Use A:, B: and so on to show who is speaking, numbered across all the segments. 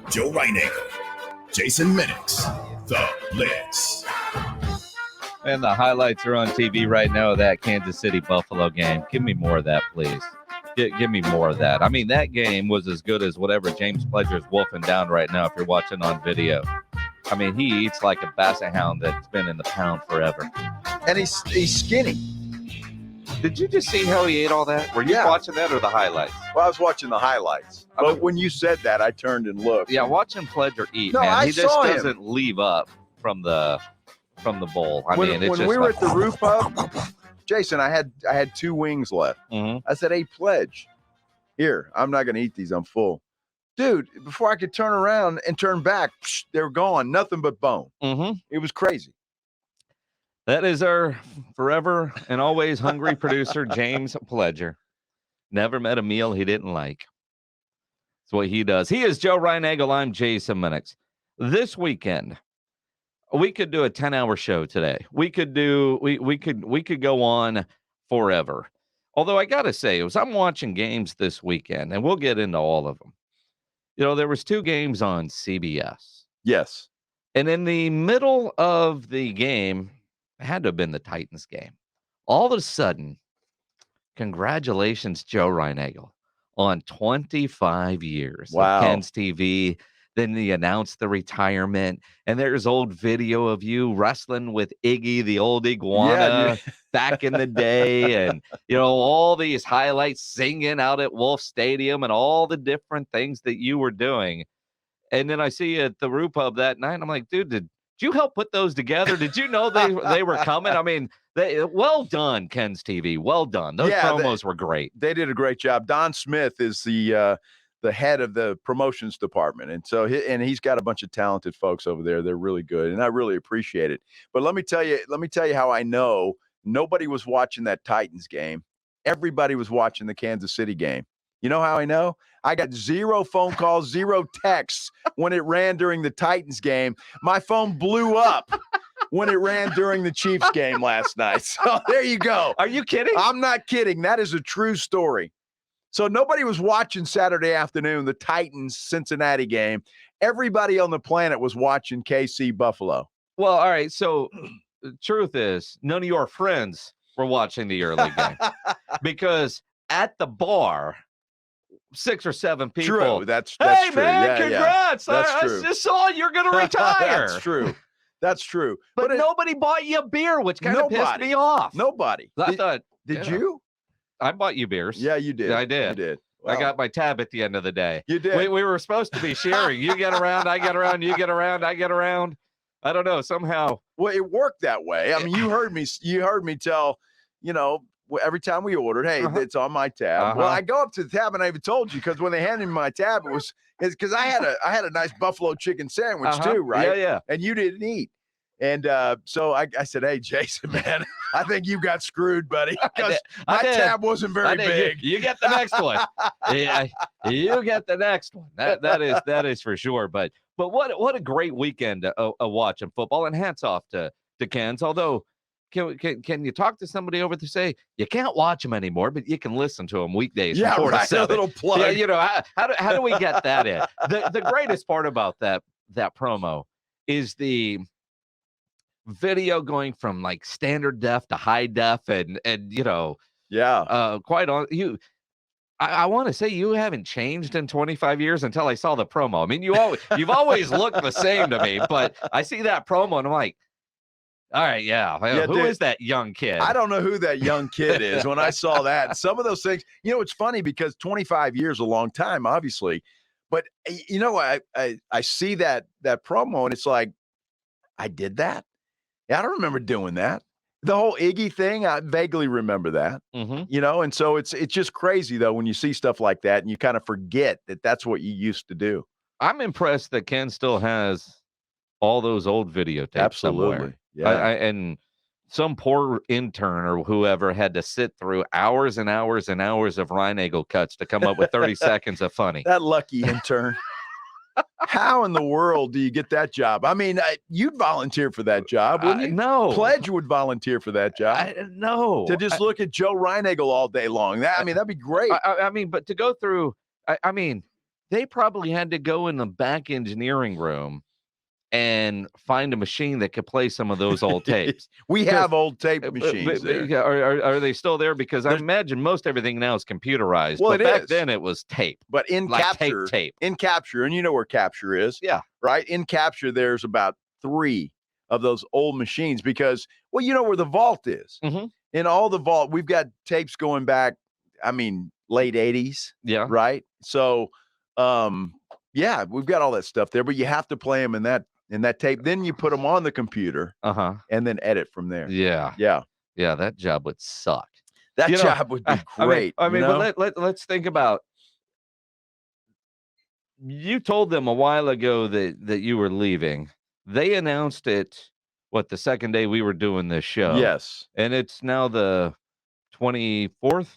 A: Joe Reinagel, Jason Minix, the Blitz.
B: And the highlights are on TV right now of that Kansas City Buffalo game. Give me more of that, please. Give me more of that. I mean, that game was as good as whatever James Pledger's wolfing down right now if you're watching on video. I mean, he eats like a basset hound that's been in the pound forever.
C: And he's skinny.
B: Did you just see how he ate all that? Were you watching that or the highlights?
C: Well, I was watching the highlights. But when you said that, I turned and looked.
B: Yeah, watching Pledger eat,
C: No,
B: man.
C: I
B: He just
C: saw him.
B: doesn't leave up from the bowl. I
C: When
B: mean, it's
C: we
B: just
C: were
B: like,
C: at the roof pub, Jason, I had 2 wings left.
B: Mhm.
C: I said, "Hey, Pledge, here, I'm not going to eat these. I'm full." Dude, before I could turn around and turn back, they were gone. Nothing but bone.
B: Mhm.
C: It was crazy.
B: That is our forever and always hungry producer, James Pledger. Never met a meal he didn't like. That's what he does. He is Joe Reinagel. I'm Jason Minix. This weekend, we could do a 10-hour show today. We could go on forever. Although I got to say, as I'm watching games this weekend, and we'll get into all of them, you know, there was 2 games on CBS.
C: Yes.
B: And in the middle of the game, it had to have been the Titans game. All of a sudden, congratulations, Joe Reinagel, on 25 years
C: Wow.
B: of Ken's TV. Then they announced the retirement, and there's old video of you wrestling with Iggy, the old iguana, back in the day, and you know all these highlights, singing out at Wolf Stadium, and all the different things that you were doing. And then I see you at the Roo Pub that night, and I'm like, dude, did you help put those together? Did you know they were coming? I mean, well done, Ken's TV. Well done. Those promos were great.
C: They did a great job. Don Smith is the head of the promotions department, and so he's got a bunch of talented folks over there. They're really good, and I really appreciate it. But let me tell you how I know nobody was watching that Titans game. Everybody was watching the Kansas City game. You know how I know? I got 0 phone calls, 0 texts when it ran during the Titans game. My phone blew up when it ran during the Chiefs game last night. So there you go.
B: Are you kidding?
C: I'm not kidding. That is a true story. So nobody was watching Saturday afternoon, the Titans-Cincinnati game. Everybody on the planet was watching KC Buffalo.
B: Well, all right. So the truth is, none of your friends were watching the early game because at the bar, 6 or 7 people.
C: True. That's
B: hey,
C: true.
B: man,
C: Yeah,
B: congrats.
C: yeah. That's
B: I
C: true.
B: just saw you're going to retire.
C: That's true. That's true.
B: But nobody bought you a beer, which kind of pissed me off.
C: Nobody.
B: I thought,
C: Did you?
B: I bought you beers.
C: Yeah, you did.
B: Yeah, I did.
C: You did.
B: I got my tab at the end of the day.
C: You did.
B: We were supposed to be sharing. You get around, I get around, you get around, I get around. I don't know, somehow.
C: Well, it worked that way. I mean, you heard me tell, you know, every time we ordered, hey, it's on my tab. Well, I go up to the tab, and I even told you, because when they handed me my tab, it's because I had a nice buffalo chicken sandwich too, right?
B: Yeah.
C: And you didn't eat. And so I said, hey, Jason, man, I think you got screwed, buddy, because my tab wasn't very big.
B: You get the next one. Yeah, you get the next one. That is for sure. But what a great weekend of watching football, and hats off to Ken's. Although, can you talk to somebody over to say you can't watch them anymore, but you can listen to them weekdays from 4 to 7?
C: A little plug.
B: Yeah, you know, how do we get that in? The greatest part about that promo is the video going from like standard def to high def, and you know, quite on you. I want to say you haven't changed in 25 years until I saw the promo. I mean, you've always looked the same to me, but I see that promo and I'm like, all right, who is that young kid?
C: I don't know who that young kid is. When I saw that, some of those things, you know, it's funny because 25 years is a long time, obviously, but you know, I see that promo and it's like, I did that. Yeah, I don't remember doing that. The whole Iggy thing, I vaguely remember that, you know, and so it's just crazy, though, when you see stuff like that and you kind of forget that that's what you used to do.
B: I'm impressed that Ken still has all those old videotapes.
C: Absolutely.
B: Somewhere.
C: Yeah.
B: And some poor intern or whoever had to sit through hours and hours and hours of Reinagel cuts to come up with 30 seconds of funny.
C: That lucky intern. How in the world do you get that job? I mean, you'd volunteer for that job, wouldn't you?
B: No.
C: Pledge would volunteer for that job.
B: No.
C: To just look at Joe Reinagel all day long. That'd be great.
B: I mean, but to go through, I mean, they probably had to go in the back engineering room and find a machine that could play some of those old tapes.
C: We have old tape machines there.
B: Yeah, are they still there? Because I imagine most everything now is computerized.
C: Well,
B: but
C: it
B: back
C: is.
B: then it was tape.
C: But in
B: like
C: capture,
B: tape.
C: in capture, and you know where capture is,
B: Yeah.
C: right? In capture, there's about 3 of those old machines because, well, you know where the vault is.
B: Mm-hmm.
C: In all the vault, we've got tapes going back, I mean, late 80s.
B: Yeah.
C: Right. So, yeah, we've got all that stuff there, but you have to play them in that tape. Then you put them on the computer and then edit from there.
B: Yeah.
C: Yeah.
B: Yeah. That job would suck.
C: That job would be great.
B: I mean, but let's think about, you told them a while ago that you were leaving. They announced it, the second day we were doing this show.
C: Yes.
B: And it's now the 24th.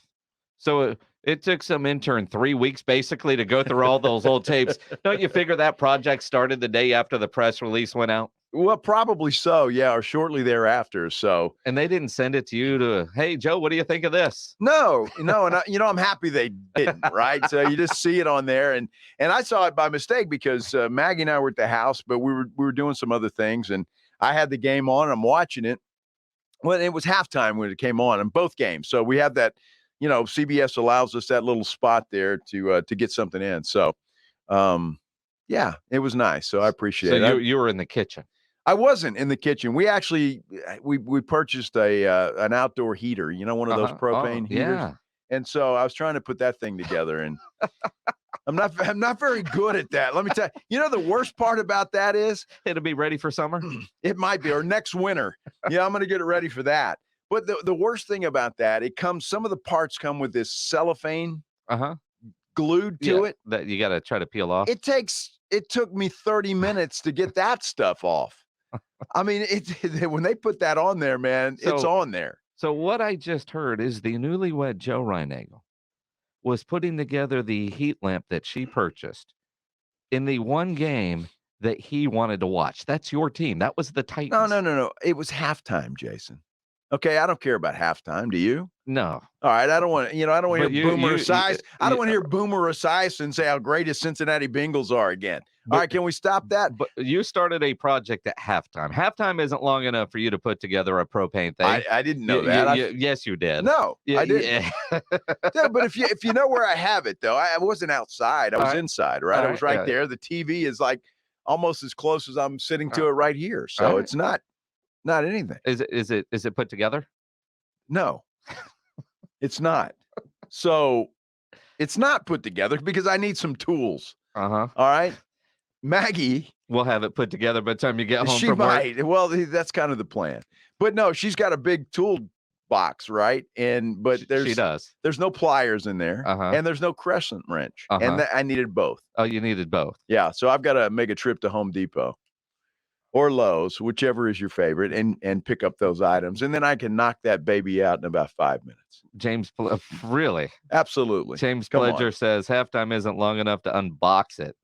B: So it took some intern 3 weeks basically to go through all those old tapes. Don't you figure that project started the day after the press release went out?
C: Well, probably so. Yeah. Or shortly thereafter. So.
B: And they didn't send it to you to, hey, Joe, what do you think of this?
C: No. And I'm happy they didn't. Right. So you just see it on there. And I saw it by mistake because Maggie and I were at the house, but we were doing some other things. And I had the game on. I'm watching it. Well, it was halftime when it came on in both games. So we have that, CBS allows us that little spot there to get something in. So, yeah, it was nice. So I appreciate it.
B: So you were in the kitchen.
C: I wasn't in the kitchen. We actually, we purchased an outdoor heater, one of those propane heaters.
B: Yeah.
C: And so I was trying to put that thing together and I'm not very good at that. Let me tell you, the worst part about that is
B: it'll be ready for summer.
C: It might be, or next winter. Yeah, I'm going to get it ready for that. But the worst thing about that, some of the parts come with this cellophane glued to it.
B: That you got to try to peel off.
C: It took me 30 minutes to get that stuff off. I mean, when they put that on there, man, it's on there.
B: So what I just heard is the newlywed Joe Reinagel was putting together the heat lamp that she purchased in the one game that he wanted to watch. That's your team. That was the Titans.
C: No. It was halftime, Jason. Okay, I don't care about halftime. Do you?
B: No.
C: All right, I don't want to. I don't want to hear Boomer Esiason. I don't want to hear Boomer Esiason say how great his Cincinnati Bengals are again. All right, can we stop that?
B: But you started a project at halftime. Halftime isn't long enough for you to put together a propane thing.
C: I didn't know that.
B: Yes, you did.
C: No, I didn't.
B: Yeah.
C: Yeah, but if you know where I have it, though, I wasn't outside. I was inside, right? I was right there. The TV is like almost as close as I'm sitting to it right here. So it's not anything.
B: Is it put together?
C: No, it's not. So it's not put together because I need some tools. All right. Maggie
B: will have it put together by the time you get home
C: she
B: from
C: might.
B: work.
C: Well, that's kind of the plan. But no, she's got a big tool box, right? But
B: she does.
C: There's no pliers in there, and there's no crescent wrench, and I needed both.
B: Oh, you needed both.
C: Yeah, so I've got to make a trip to Home Depot or Lowe's, whichever is your favorite, and pick up those items, and then I can knock that baby out in about 5 minutes.
B: James, really?
C: Absolutely.
B: James Pledger says halftime isn't long enough to unbox it.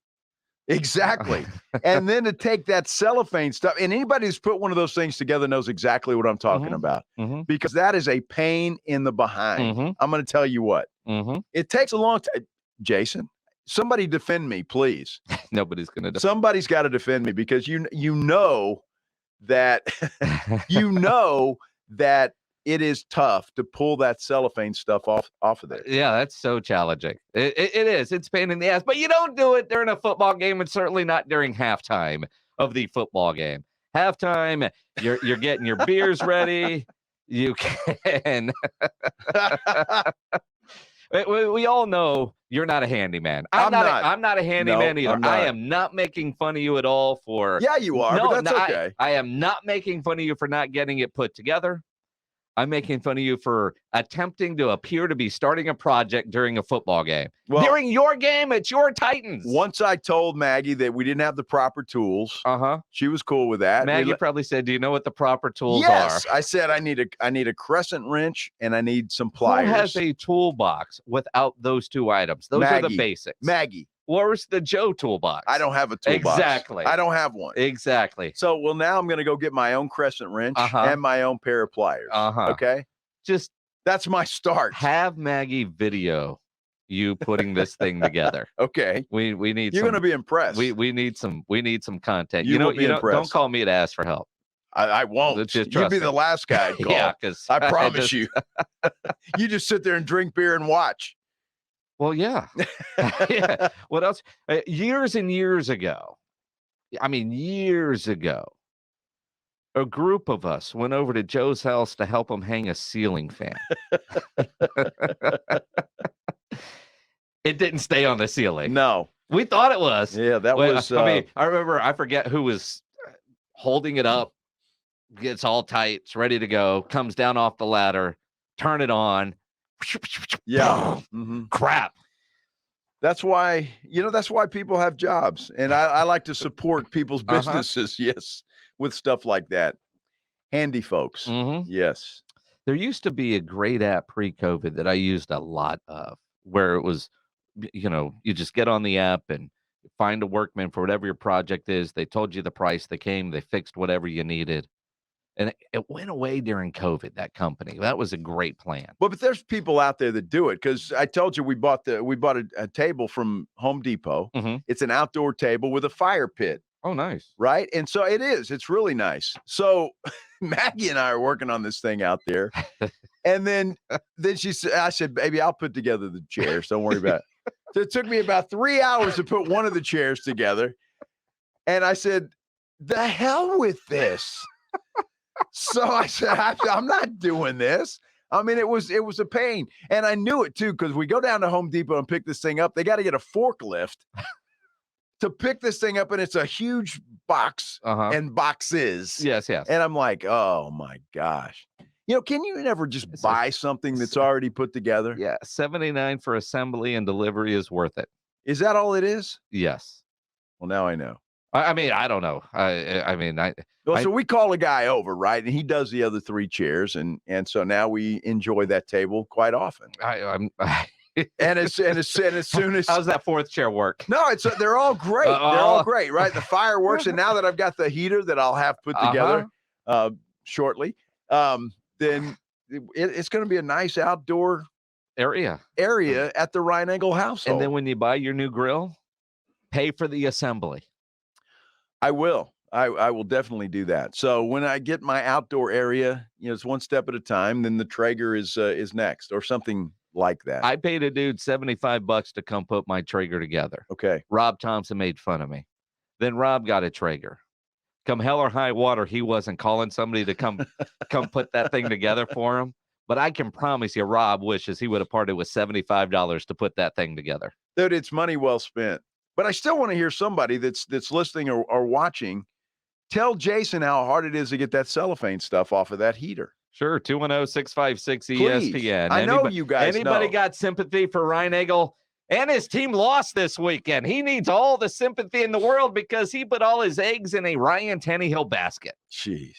C: Exactly. And then to take that cellophane stuff, and anybody who's put one of those things together knows exactly what I'm talking about, because that is a pain in the behind. I'm going to tell you what. It takes a long time. Jason, somebody defend me, please.
B: Nobody's going to defend.
C: Somebody's got to defend me because you know that that it is tough to pull that cellophane stuff off of there.
B: Yeah, that's so challenging. It is. It's a pain in the ass. But you don't do it during a football game, and certainly not during halftime of the football game. Halftime, you're getting your beers ready. You can. We all know you're not a handyman. I'm not a handyman either. I am not making fun of you at all for.
C: Yeah, you are. But that's okay.
B: I am not making fun of you for not getting it put together. I'm making fun of you for attempting to appear to be starting a project during a football game. Well, during your game, it's your Titans.
C: Once I told Maggie that we didn't have the proper tools, she was cool with that.
B: Maggie probably said, "Do you know what the proper tools are?"
C: Yes, I said I need a crescent wrench and I need some pliers.
B: Who has a toolbox without those two items? Those are the basics.
C: Maggie.
B: Where's the Joe toolbox?
C: I don't have a toolbox.
B: Exactly.
C: I don't have one.
B: Exactly.
C: So, now I'm going to go get my own crescent wrench and my own pair of pliers. Okay?
B: Just
C: that's my start.
B: Have Maggie video you putting this thing together.
C: Okay.
B: We need
C: You're
B: some,
C: going to be impressed.
B: we need some content.
C: You will be
B: don't
C: impressed.
B: call me to ask for help.
C: I won't.
B: Just
C: You'd
B: trust
C: be
B: me.
C: the last guy I'd call.
B: Yeah, because
C: I promise you. You just sit there and drink beer and watch.
B: Well, yeah. Yeah. What else? Years and years ago, years ago, a group of us went over to Joe's house to help him hang a ceiling fan. It didn't stay on the ceiling.
C: No.
B: We thought it was.
C: Yeah, that was.
B: I remember, I forget who was holding it up, gets all tight, it's ready to go, comes down off the ladder, turn it on.
C: Yeah.
B: Crap.
C: That's why, that's why people have jobs. And I like to support people's businesses, yes, with stuff like that. Handy folks. Yes.
B: There used to be a great app pre-COVID that I used a lot of, where it was, you just get on the app and find a workman for whatever your project is. They told you the price, they came, they fixed whatever you needed. And it went away during COVID, that company. That was a great plan.
C: But there's people out there that do it, because I told you we bought a table from Home Depot. It's an outdoor table with a fire pit.
B: Oh, nice.
C: Right? And so it's really nice. So Maggie and I are working on this thing out there. And then I said, baby, I'll put together the chairs. Don't worry about it. So it took me about 3 hours to put one of the chairs together. And I said, the hell with this. So I said, I'm not doing this. It was a pain. And I knew it too, because we go down to Home Depot and pick this thing up. They got to get a forklift to pick this thing up. And it's a huge box and boxes.
B: Yes.
C: And I'm like, oh my gosh. Can you never just buy something that's already put together?
B: Yeah. $79 for assembly and delivery is worth it.
C: Is that all it is?
B: Yes.
C: Well, now I know.
B: I don't know.
C: So we call a guy over, right? And he does the other 3 chairs. And so now we enjoy that table quite often. And as soon as
B: how's that 4th chair work?
C: No, they're all great. They're all great, right? The fireworks. And now that I've got the heater that I'll have put together shortly, then it's going to be a nice outdoor area at the Reinagel household.
B: And then when you buy your new grill, pay for the assembly.
C: I will. I will definitely do that. So when I get my outdoor area, it's one step at a time. Then the Traeger is next, or something like that.
B: I paid a dude $75 to come put my Traeger together.
C: Okay.
B: Rob Thompson made fun of me. Then Rob got a Traeger. Come hell or high water, he wasn't calling somebody to come put that thing together for him. But I can promise you, Rob wishes he would have parted with $75 to put that thing together.
C: Dude, it's money well spent. But I still want to hear somebody that's listening or watching tell Jason how hard it is to get that cellophane stuff off of that heater.
B: Sure, 210-656-ESPN.
C: I know you guys
B: Anybody got sympathy for Reinagel? And his team lost this weekend. He needs all the sympathy in the world because he put all his eggs in a Ryan Tannehill basket.
C: Jeez.